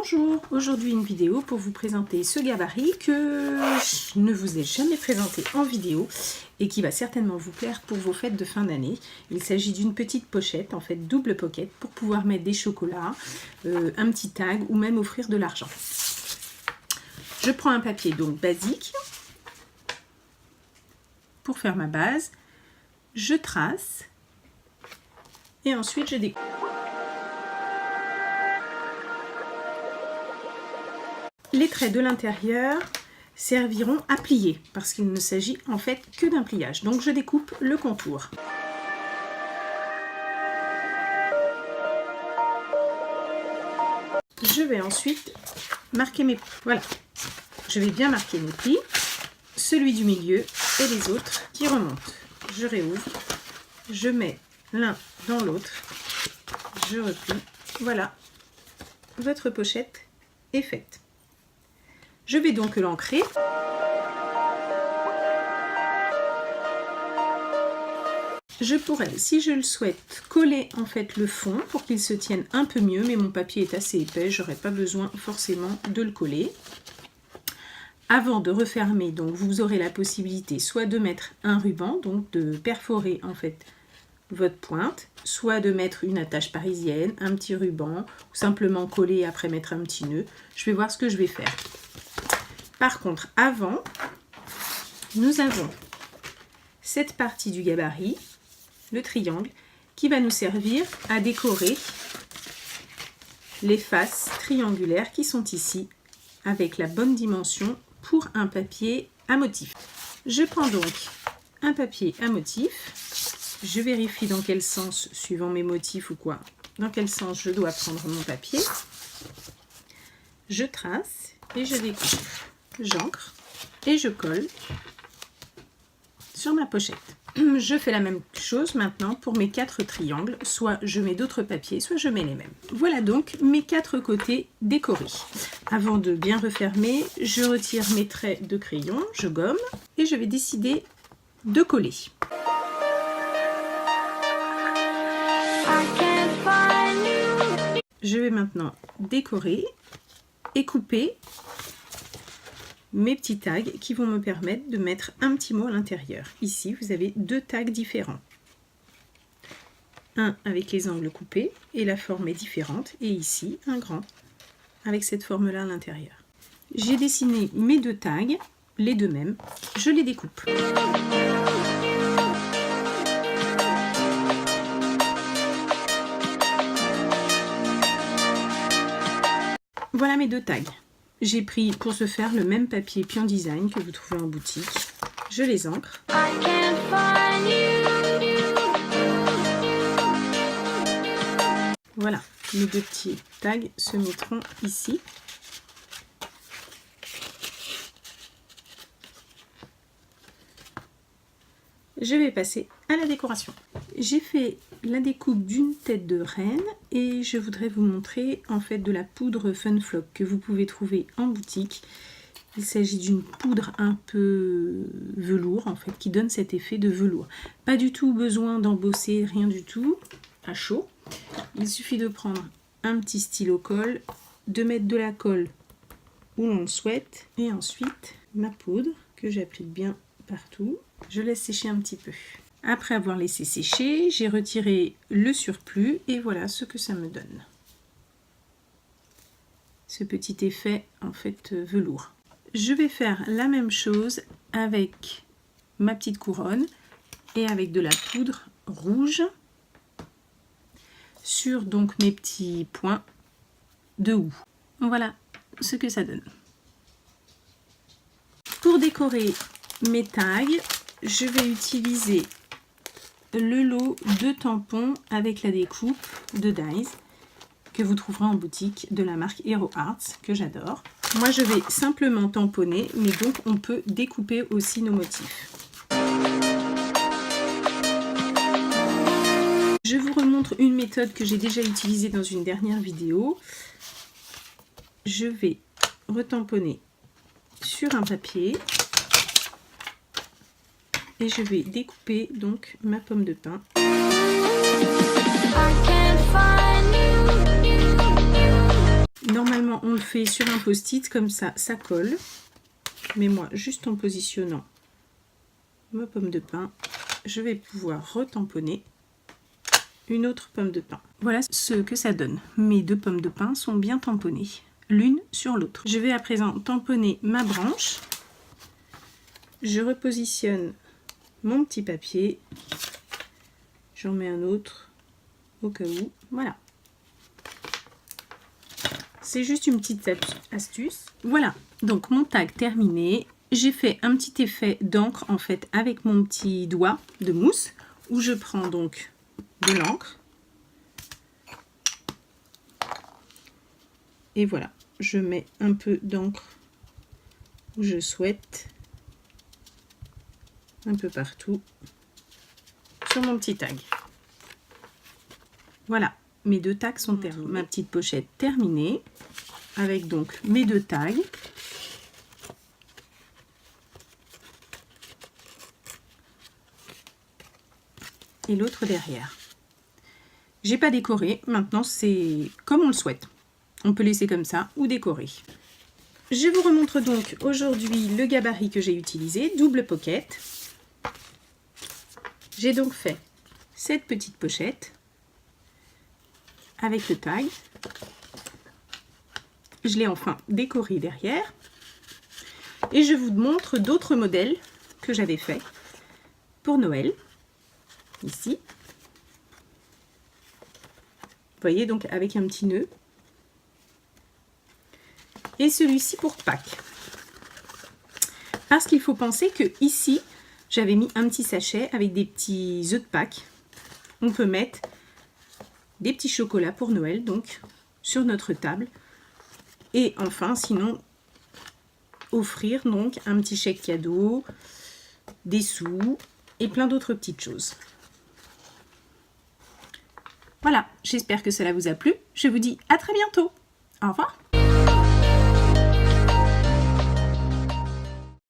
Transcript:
Bonjour, aujourd'hui une vidéo pour vous présenter ce gabarit que je ne vous ai jamais présenté en vidéo et qui va certainement vous plaire pour vos fêtes de fin d'année. Il s'agit d'une petite pochette, en fait double pocket, pour pouvoir mettre des chocolats, un petit tag ou même offrir de l'argent. Je prends un papier donc basique pour faire ma base, je trace et ensuite je découpe. Les traits de l'intérieur serviront à plier parce qu'il ne s'agit en fait que d'un pliage. Donc je découpe le contour. Je vais ensuite marquer mes plis. Voilà, je vais bien marquer mes plis, celui du milieu et les autres qui remontent. Je réouvre, je mets l'un dans l'autre, je replie. Voilà, votre pochette est faite. Je vais donc l'ancrer. Je pourrais, si je le souhaite, coller en fait le fond pour qu'il se tienne un peu mieux, mais mon papier est assez épais, j'aurais pas besoin forcément de le coller. Avant de refermer, donc vous aurez la possibilité soit de mettre un ruban, donc de perforer en fait votre pointe, soit de mettre une attache parisienne, un petit ruban, ou simplement coller et après mettre un petit nœud. Je vais voir ce que je vais faire. Par contre, avant, nous avons cette partie du gabarit, le triangle, qui va nous servir à décorer les faces triangulaires qui sont ici, avec la bonne dimension pour un papier à motif. Je prends donc un papier à motif, je vérifie dans quel sens, suivant mes motifs ou quoi, dans quel sens je dois prendre mon papier, je trace et je découpe. J'ancre et je colle sur ma pochette. Je fais la même chose maintenant pour mes 4 triangles, soit je mets d'autres papiers, soit je mets les mêmes. Voilà donc mes 4 côtés décorés. Avant de bien refermer, je retire mes traits de crayon, je gomme et je vais décider de coller. Je vais maintenant décorer et couper mes petits tags qui vont me permettre de mettre un petit mot à l'intérieur. Ici, vous avez 2 tags différents. Un avec les angles coupés et la forme est différente. Et ici, un grand avec cette forme-là à l'intérieur. J'ai dessiné mes 2 tags, les 2 mêmes. Je les découpe. Voilà mes 2 tags. J'ai pris pour ce faire le même papier Pion Design que vous trouvez en boutique. Je les ancre. Voilà, mes 2 petits tags se mettront ici. Je vais passer à la décoration. J'ai fait la découpe d'une tête de reine et je voudrais vous montrer en fait de la poudre Fun Flock que vous pouvez trouver en boutique. Il s'agit d'une poudre un peu velours en fait qui donne cet effet de velours. Pas du tout besoin d'embosser, rien du tout, à chaud. Il suffit de prendre un petit stylo colle, de mettre de la colle où l'on le souhaite et ensuite ma poudre que j'applique bien partout. Je laisse sécher un petit peu. Après avoir laissé sécher, j'ai retiré le surplus et voilà ce que ça me donne. Ce petit effet en fait velours. Je vais faire la même chose avec ma petite couronne et avec de la poudre rouge sur donc mes petits points de houx. Voilà ce que ça donne. Pour décorer mes tags, je vais utiliser le lot de tampons avec la découpe de Dies que vous trouverez en boutique de la marque Hero Arts que j'adore. Moi je vais simplement tamponner, mais donc on peut découper aussi nos motifs. Je vous remontre une méthode que j'ai déjà utilisée dans une dernière vidéo. Je vais retamponner sur un papier. Et je vais découper donc ma pomme de pin. Normalement on le fait sur un post-it, comme ça, ça colle. Mais moi, juste en positionnant ma pomme de pin, je vais pouvoir retamponner une autre pomme de pin. Voilà ce que ça donne. Mes 2 pommes de pin sont bien tamponnées, l'une sur l'autre. Je vais à présent tamponner ma branche. Je repositionne mon petit papier. J'en mets un autre au cas où. Voilà. C'est juste une petite astuce. Voilà, donc mon tag terminé. J'ai fait un petit effet d'encre en fait avec mon petit doigt de mousse où je prends donc de l'encre. Et voilà, je mets un peu d'encre où je souhaite, un peu partout, sur mon petit tag. Voilà, mes 2 tags sont terminés. Ma petite pochette terminée, avec donc mes 2 tags. Et l'autre derrière. J'ai pas décoré, maintenant c'est comme on le souhaite. On peut laisser comme ça ou décorer. Je vous remontre donc aujourd'hui le gabarit que j'ai utilisé, double pocket. J'ai donc fait cette petite pochette avec le tag. Je l'ai enfin décoré derrière. Et je vous montre d'autres modèles que j'avais fait pour Noël. Ici. Vous voyez, donc avec un petit nœud. Et celui-ci pour Pâques. Parce qu'il faut penser que ici, j'avais mis un petit sachet avec des petits œufs de Pâques. On peut mettre des petits chocolats pour Noël, donc, sur notre table. Et enfin, sinon, offrir donc un petit chèque cadeau, des sous et plein d'autres petites choses. Voilà, j'espère que cela vous a plu. Je vous dis à très bientôt. Au revoir.